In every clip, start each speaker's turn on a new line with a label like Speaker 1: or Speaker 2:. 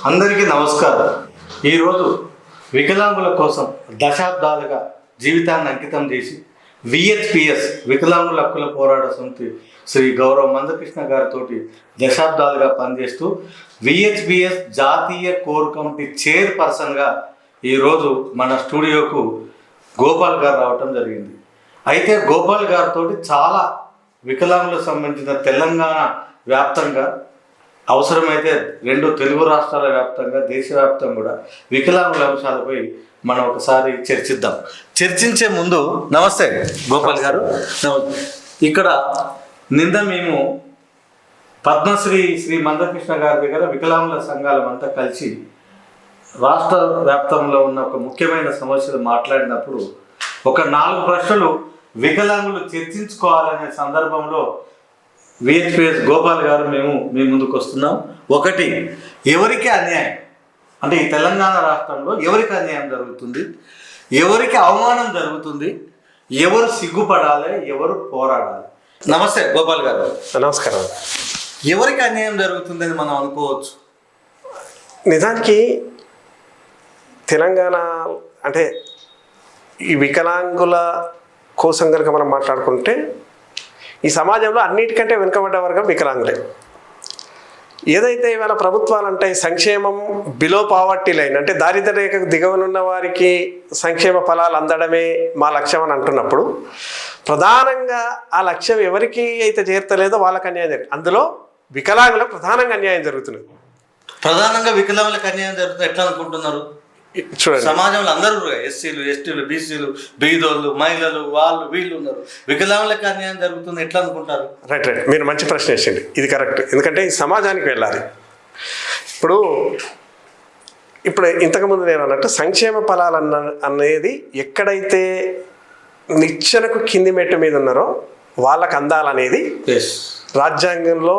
Speaker 1: అందరికీ నమస్కారం. ఈరోజు వికలాంగుల కోసం దశాబ్దాలుగా జీవితాన్ని అంకితం చేసి విహెచ్పిఎస్ వికలాంగుల హక్కుల పోరాట సమితి శ్రీ గౌరవ మందకృష్ణ గారితో దశాబ్దాలుగా పనిచేస్తూ విహెచ్పిఎస్ జాతీయ కోర్ కమిటీ చైర్పర్సన్గా ఈరోజు మన స్టూడియోకు గోపాల్ గారు రావటం జరిగింది. అయితే గోపాల్ గారితో చాలా వికలాంగులకు సంబంధించిన తెలంగాణ వ్యాప్తంగా అవసరమైతే 2 తెలుగు రాష్ట్రాల వ్యాప్తంగా దేశవ్యాప్తంగా కూడా వికలాంగుల అంశాలపై మనం ఒకసారి చర్చిద్దాం. చర్చించే ముందు నమస్తే గోపాల్ గారు. ఇక్కడ నిన్న మేము పద్మశ్రీ శ్రీ మందకృష్ణ గారి దగ్గర వికలాంగుల సంఘాలమంతా కలిసి రాష్ట్ర వ్యాప్తంలో ఉన్న ఒక ముఖ్యమైన సమస్యలు మాట్లాడినప్పుడు ఒక 4 ప్రశ్నలు వికలాంగులు చర్చించుకోవాలనే సందర్భంలో విహెచ్పిఎస్ గోపాల్ గారు మేము మీ ముందుకు వస్తున్నాం. ఒకటి, ఎవరికి అన్యాయం అంటే ఈ తెలంగాణ రాష్ట్రంలో ఎవరికి అన్యాయం జరుగుతుంది, ఎవరికి అవమానం జరుగుతుంది, ఎవరు సిగ్గుపడాలి, ఎవరు పోరాడాలి? నమస్తే గోపాల్ గారు.
Speaker 2: నమస్కారం.
Speaker 1: ఎవరికి అన్యాయం జరుగుతుందని మనం అనుకోవచ్చు?
Speaker 2: నిజానికి తెలంగాణ అంటే ఈ వికలాంగుల కోసం కనుక మనం మాట్లాడుకుంటే ఈ సమాజంలో అన్నిటికంటే వెనుకబడ్డ వర్గం వికలాంగులే. ఏదైతే ఇవాళ ప్రభుత్వాలు అంటే సంక్షేమం బిలో పావర్టీ లైన్ అంటే దారిద్ర్య రేఖకు దిగువనున్న వారికి సంక్షేమ ఫలాలు అందడమే మా లక్ష్యం అని అంటున్నప్పుడు ప్రధానంగా ఆ లక్ష్యం ఎవరికి అయితే చేరతలేదో వాళ్ళకి అన్యాయం జరిగింది. అందులో వికలాంగులకు ప్రధానంగా అన్యాయం జరుగుతున్నది.
Speaker 1: ప్రధానంగా వికలాంగులకు అన్యాయం జరుగుతుంది ఎట్లా అనుకుంటున్నారు?
Speaker 2: చూడండి,
Speaker 1: సమాజంలో అందరూ ఎస్సీలు, ఎస్టీలు, బీసీలు, బీదోళ్ళు, మహిళలు, వాళ్ళు వీళ్ళు ఉన్నారు. వికలాంగులకు అన్యాయం జరుగుతుంది ఎట్లా అనుకుంటారు?
Speaker 2: రైట్. మీరు మంచి ప్రశ్న వేసింది. ఇది కరెక్ట్. ఎందుకంటే ఈ సమాజానికి వెళ్ళాలి. ఇప్పుడు ఇంతకుముందు నేను అన్నట్టు సంక్షేమ ఫలాలు అనేది ఎక్కడైతే నిచ్చెనకు కింది మెట్టు మీద ఉన్నారో వాళ్ళకు అందాలనేది రాజ్యాంగంలో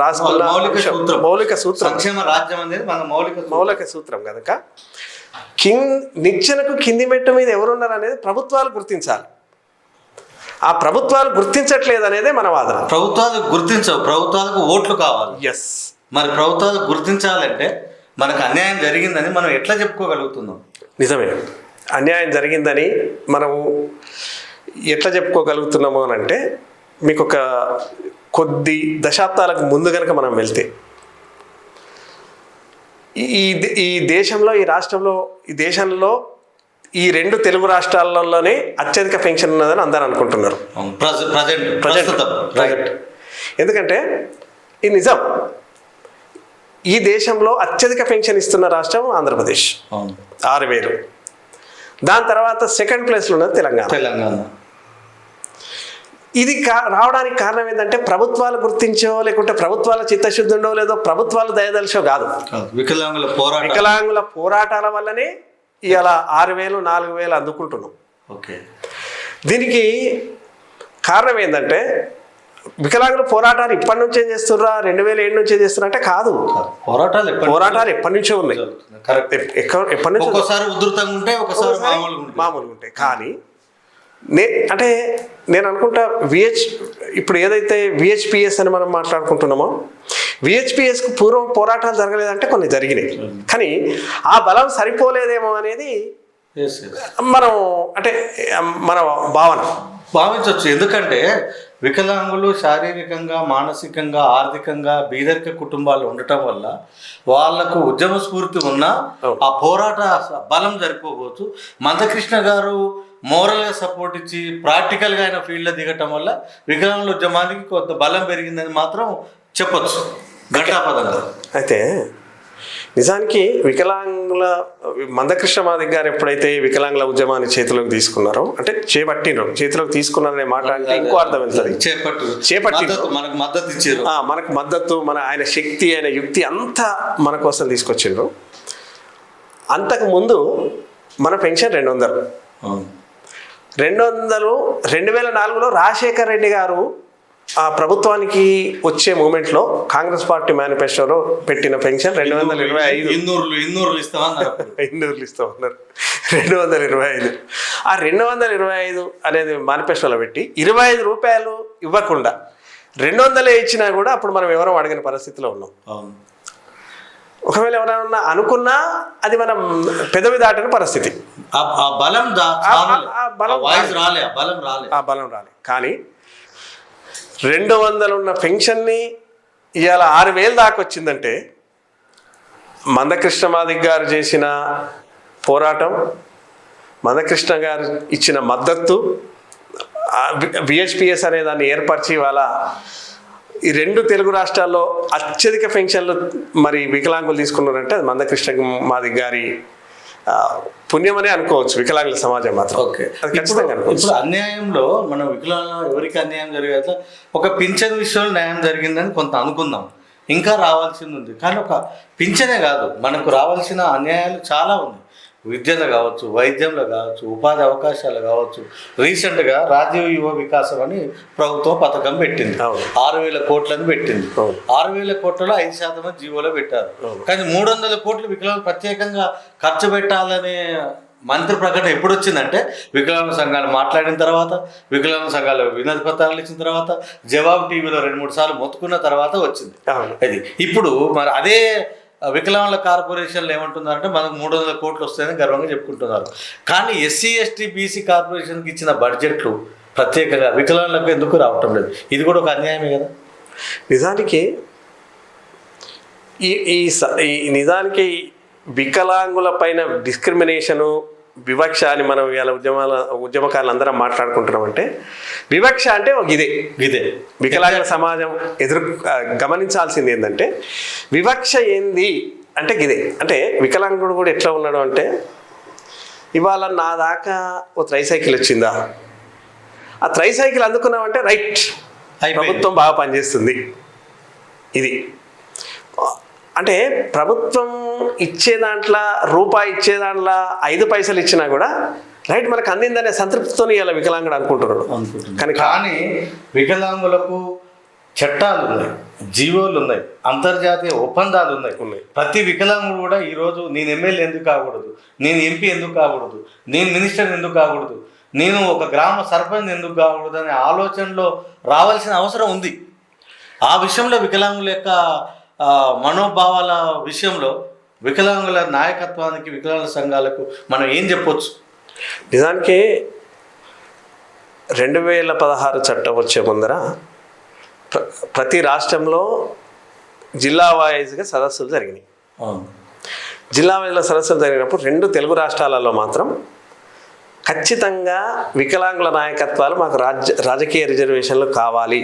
Speaker 2: రాసుకున్న మౌలిక సూత్రం.
Speaker 1: సంక్షేమ రాజ్యం అనేది మన
Speaker 2: మౌలిక సూత్రం కనుక నిచ్చెనకు కింది మెట్టు మీద ఎవరున్నారు అనేది ప్రభుత్వాలు గుర్తించాలి. ఆ ప్రభుత్వాలు గుర్తించట్లేదు అనేదే మన వాదన.
Speaker 1: ప్రభుత్వాలు గుర్తించవు, ప్రభుత్వాలకు ఓట్లు కావాలి.
Speaker 2: ఎస్.
Speaker 1: మరి ప్రభుత్వాలు గుర్తించాలంటే మనకు అన్యాయం జరిగిందని మనం ఎట్లా చెప్పుకోగలుగుతున్నాం?
Speaker 2: నిజమే, అన్యాయం జరిగిందని మనము ఎట్లా చెప్పుకోగలుగుతున్నాము అని అంటే మీకు ఒక కొద్ది దశాబ్దాలకు ముందు కనుక మనం వెళ్తే ఈ దేశంలో ఈ రాష్ట్రంలో ఈ దేశంలో ఈ 2 తెలుగు రాష్ట్రాలలోనే అత్యధిక పెన్షన్ ఉన్నదని అందరూ అనుకుంటున్నారు. ప్రజెంట్ ఎందుకంటే ఇది నిజం. ఈ దేశంలో అత్యధిక పెన్షన్ ఇస్తున్న రాష్ట్రం ఆంధ్రప్రదేశ్, 6,000. దాని తర్వాత సెకండ్ ప్లేస్లో ఉన్నది తెలంగాణ. ఇది రావడానికి కారణం ఏంటంటే ప్రభుత్వాలు గుర్తించో లేకుంటే ప్రభుత్వాల చిత్తశుద్ధి ఉండో లేదో ప్రభుత్వాలు దయదలిచో కాదు, వికలాంగుల పోరాటాల వల్లనే ఇవాళ 6,000 4,000 అందుకుంటున్నాం.
Speaker 1: ఓకే.
Speaker 2: దీనికి కారణం ఏంటంటే వికలాంగుల పోరాటాలు ఇప్పటి నుంచే చేస్తుర్రా 2007 నుంచే చేస్తున్నా అంటే కాదు. పోరాటాలు ఎప్పటి నుంచో ఉన్నాయి. ఎప్పటి నుంచో
Speaker 1: ఉధృతంగా ఉంటాయి, ఒకసారి
Speaker 2: మామూలుగా ఉంటాయి. కానీ నేను అనుకుంటా ఇప్పుడు ఏదైతే విహెచ్పిఎస్ అని మనం మాట్లాడుకుంటున్నామో విహెచ్పిఎస్కు పూర్వం పోరాటాలు జరగలేదంటే కొన్ని జరిగినాయి. కానీ ఆ బలం సరిపోలేదేమో అనేది మన
Speaker 1: భావించవచ్చు. ఎందుకంటే వికలాంగులు శారీరకంగా, మానసికంగా, ఆర్థికంగా బీదరిక కుటుంబాలు ఉండటం వల్ల వాళ్లకు ఉద్యమ స్ఫూర్తి ఉన్న ఆ పోరాట బలం సరిపోవచ్చు. మందకృష్ణ గారు మోరల్గా సపోర్ట్ ఇచ్చి ప్రాక్టికల్గా ఆయన ఫీల్డ్లో దిగటం వల్ల వికలాంగుల ఉద్యమానికి కొంత బలం పెరిగిందని మాత్రం చెప్పచ్చు ఘంటాపదంగా.
Speaker 2: అయితే నిజానికి మందకృష్ణ మాదిగ గారు ఎప్పుడైతే వికలాంగుల ఉద్యమాన్ని చేతిలోకి తీసుకున్నారో అంటే చేతిలోకి తీసుకున్నారనే మాట అంటే ఇంకో అర్థం వెళ్తుంది. మనకు మద్దతు, ఆయన శక్తి, ఆయన యుక్తి అంతా మన కోసం తీసుకొచ్చిండ్రు. అంతకు ముందు మన పెన్షన్ 200. 2004లో రాజశేఖర్ రెడ్డి గారు ఆ ప్రభుత్వానికి వచ్చే మూమెంట్లో కాంగ్రెస్ పార్టీ మేనిఫెస్టోలో పెట్టిన పెన్షన్ 225.
Speaker 1: 200 ఇస్తామన్నారు.
Speaker 2: 225. ఆ 225 అనేది మేనిఫెస్టోలో పెట్టి 25 రూపాయలు ఇవ్వకుండా 200 ఇచ్చినా కూడా అప్పుడు మనం ఎవరో అడిగిన పరిస్థితిలో ఉన్నాం. ఒకవేళ ఎవరైనా అనుకున్నా అది మనం పెదవి దాటని పరిస్థితి.
Speaker 1: ఆ బలం
Speaker 2: ఆ బలం రాలే. కానీ 200 ఉన్న పెన్షన్ని ఇవాళ 6,000 దాకా వచ్చిందంటే మందకృష్ణ మాదిగ గారు చేసిన పోరాటం, మందకృష్ణ గారు ఇచ్చిన మద్దతు, విహెచ్పిఎస్ అనే దాన్ని ఏర్పరిచి ఇవాళ ఈ 2 తెలుగు రాష్ట్రాల్లో అత్యధిక పెన్షన్లు మరి వికలాంగులు తీసుకున్నారంటే అది మందకృష్ణ మాదిగ గారి పుణ్యమనే అనుకోవచ్చు వికలాంగుల సమాజం మాత్రం.
Speaker 1: ఓకే,
Speaker 2: అది ఖచ్చితంగా అనుకోవచ్చు.
Speaker 1: ఇప్పుడు అన్యాయంలో మనం వికలాంగులు ఎవరికి అన్యాయం జరిగేది, ఒక పింఛన్ విషయంలో న్యాయం జరిగిందని కొంత అనుకుందాం, ఇంకా రావాల్సింది ఉంది. కానీ ఒక పింఛనే కాదు, మనకు రావాల్సిన అన్యాయాలు చాలా ఉన్నాయి. విద్యలో కావచ్చు, వైద్యంలో కావచ్చు, ఉపాధి అవకాశాలు కావచ్చు. రీసెంట్గా రాజీవ్ యువ వికాసం అని ప్రభుత్వం పథకం పెట్టింది, 6,000 కోట్లని పెట్టింది. 6,000 కోట్లలో 5% జీవోలో పెట్టారు. కానీ 300 కోట్లు వికలాంగులు ప్రత్యేకంగా ఖర్చు పెట్టాలనే మంత్రి ప్రకటన ఎప్పుడు వచ్చిందంటే వికలాంగ సంఘాలు మాట్లాడిన తర్వాత, వికలాంగ సంఘాలు వినతి పత్రాలు ఇచ్చిన తర్వాత, జవాబు టీవీలో 2-3 సార్లు మొత్తుకున్న తర్వాత వచ్చింది అది. ఇప్పుడు మరి అదే వికలాంగుల కార్పొరేషన్లు ఏమంటున్నారంటే మనకు 300 కోట్లు వస్తాయని గర్వంగా చెప్పుకుంటున్నారు. కానీ ఎస్సీ ఎస్టీ బీసీ కార్పొరేషన్కి ఇచ్చిన బడ్జెట్లు ప్రత్యేకంగా వికలాంగులకు ఎందుకు రావటం లేదు? ఇది కూడా ఒక అన్యాయమే కదా.
Speaker 2: నిజానికి నిజానికి వికలాంగుల పైన డిస్క్రిమినేషను, వివక్ష అని మనం ఇవాళ ఉద్యమకారులు అందరం మాట్లాడుకుంటున్నామంటే, వివక్ష అంటే ఒక ఇదే వికలాంగుల సమాజం గమనించాల్సింది ఏంటంటే, వివక్ష ఏంది అంటే ఇదే. అంటే వికలాంగుడు కూడా ఎట్లా ఉన్నాడు అంటే, ఇవాళ నా దాకా ఓ ట్రైసైకిల్ వచ్చిందా, ఆ ట్రైసైకిల్ అందుకున్నామంటే రైట్, ప్రభుత్వం బాగా పనిచేస్తుంది. ఇది అంటే ప్రభుత్వం ఇచ్చే దాంట్లో రూపాయి ఇచ్చే దాంట్లో 5 పైసలు ఇచ్చినా కూడా రైట్ మనకు అందిందనే సంతృప్తితో ఇలా వికలాంగుడు అనుకుంటున్నాడు.
Speaker 1: కానీ వికలాంగులకు చట్టాలు ఉన్నాయి, జీవోలు ఉన్నాయి, అంతర్జాతీయ ఒప్పందాలు ఉన్నాయి. ప్రతి వికలాంగుడు కూడా ఈరోజు నేను ఎమ్మెల్యే ఎందుకు కాకూడదు, నేను ఎంపీ ఎందుకు కాకూడదు, నేను మినిస్టర్ ఎందుకు కాకూడదు, నేను ఒక గ్రామ సర్పంచ్ ఎందుకు కాకూడదు అనే ఆలోచనలో రావాల్సిన అవసరం ఉంది. ఆ విషయంలో వికలాంగుల యొక్క మనోభావాల విషయంలో వికలాంగుల నాయకత్వానికి, వికలాంగుల సంఘాలకు మనం ఏం చెప్పొచ్చు?
Speaker 2: నిజానికి 2016 చట్టం వచ్చే ముందర ప్రతి రాష్ట్రంలో జిల్లా వైజ్గా సదస్సులు జరిగినాయి. జిల్లా వైజ్లో సదస్సులు జరిగినప్పుడు 2 తెలుగు రాష్ట్రాలలో మాత్రం ఖచ్చితంగా వికలాంగుల నాయకత్వాలు మాకు రాజకీయ రిజర్వేషన్లు కావాలి,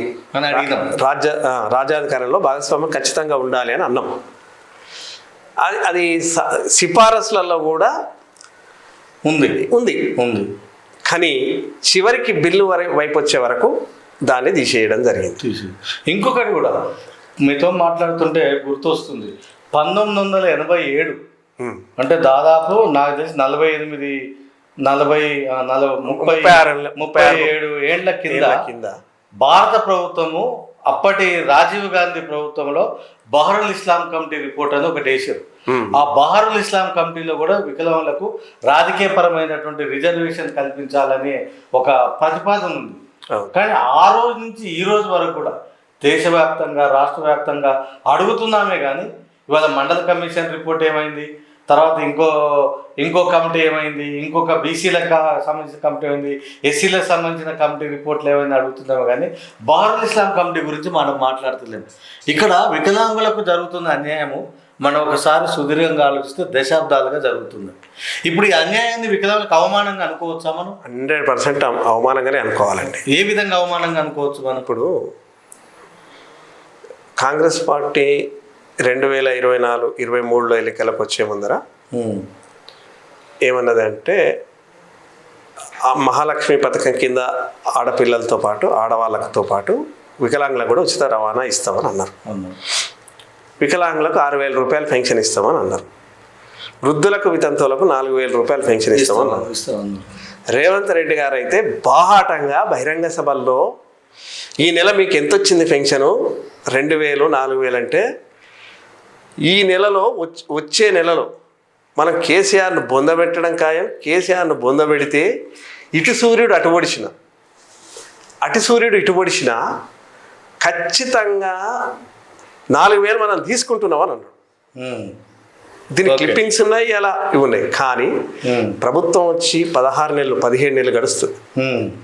Speaker 2: రాజ్యాధికారంలో భాగస్వామ్యం ఖచ్చితంగా ఉండాలి అని అన్నాం. అది సిఫారసులలో కూడా ఉంది. కానీ చివరికి బిల్లు వైపు వచ్చే వరకు దాన్ని తీసేయడం జరిగింది.
Speaker 1: ఇంకొకటి కూడా మీతో మాట్లాడుతుంటే గుర్తొస్తుంది, 1987 అంటే దాదాపు నాకు తెలిసి 37 ఏళ్ల కింద భారత ప్రభుత్వము, అప్పటి రాజీవ్ గాంధీ ప్రభుత్వంలో బహరుల్ ఇస్లాం కమిటీ రిపోర్ట్ అని ఒకటి వేశారు. ఆ బహరుల్ ఇస్లాం కమిటీలో కూడా వికలాంగులకు రాజకీయపరమైనటువంటి రిజర్వేషన్ కల్పించాలని ఒక ప్రతిపాదన ఉంది. కానీ ఆ రోజు నుంచి ఈ రోజు వరకు కూడా దేశవ్యాప్తంగా, రాష్ట్ర వ్యాప్తంగా అడుగుతున్నామే కానీ ఇవాళ మండల కమిషన్ రిపోర్ట్ ఏమైంది, తర్వాత ఇంకో కమిటీ ఏమైంది, ఇంకొక బీసీలకు సంబంధించిన కమిటీ ఏమైంది, ఎస్సీలకు సంబంధించిన కమిటీ రిపోర్ట్లు ఏమైంది అడుగుతున్నాము. కానీ బహరుల్ ఇస్లాం కమిటీ గురించి మనం మాట్లాడుతున్నాము. ఇక్కడ వికలాంగులకు జరుగుతున్న అన్యాయము మనం ఒకసారి సుదీర్ఘంగా ఆలోచిస్తే దశాబ్దాలుగా జరుగుతుంది. ఇప్పుడు ఈ అన్యాయాన్ని వికలాంగులకు అవమానంగా అనుకోవచ్చా? మనం
Speaker 2: 100% అవమానంగానే అనుకోవాలండి.
Speaker 1: ఏ విధంగా అవమానంగా అనుకోవచ్చు? మనం
Speaker 2: ఇప్పుడు కాంగ్రెస్ పార్టీ 2024-23లో ఎన్నికలకు వచ్చే ముందర ఏమన్నది అంటే, మహాలక్ష్మి పథకం కింద ఆడపిల్లలతో పాటు, ఆడవాళ్ళతో పాటు వికలాంగులకు కూడా ఉచిత రవాణా ఇస్తామని అన్నారు. వికలాంగులకు 6,000 రూపాయలు పెన్షన్ ఇస్తామని అన్నారు. వృద్ధులకు, వితంతువులకు 4,000 రూపాయలు పెన్షన్ ఇస్తామని అన్నారు. రేవంత్ రెడ్డి గారు అయితే బాహాటంగా బహిరంగ సభల్లో ఈ నెల మీకు ఎంత వచ్చింది పెన్షను, 2,000, 4,000 అంటే, ఈ నెలలో వచ్చే నెలలో మనం కేసీఆర్ను బొందబెట్టడం ఖాయం. కేసీఆర్ను బొందబెడితే ఇటు సూర్యుడు అటు పొడిచిన ఖచ్చితంగా 4,000 మనం తీసుకుంటున్నామని అన్నాడు. దీని
Speaker 1: Okay.
Speaker 2: క్లిప్పింగ్స్ ఉన్నాయి, ఇలా ఇవి ఉన్నాయి. కానీ ప్రభుత్వం వచ్చి 16 నెలలు 17 నెలలు గడుస్తుంది,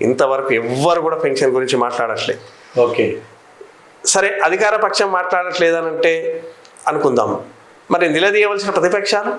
Speaker 2: ఇంతవరకు ఎవ్వరు కూడా పెన్షన్ గురించి మాట్లాడట్లేదు.
Speaker 1: ఓకే,
Speaker 2: సరే అధికార పక్షం మాట్లాడట్లేదనంటే అనుకుందాం, మరి నిలదీయవలసిన ప్రతిపక్షాలు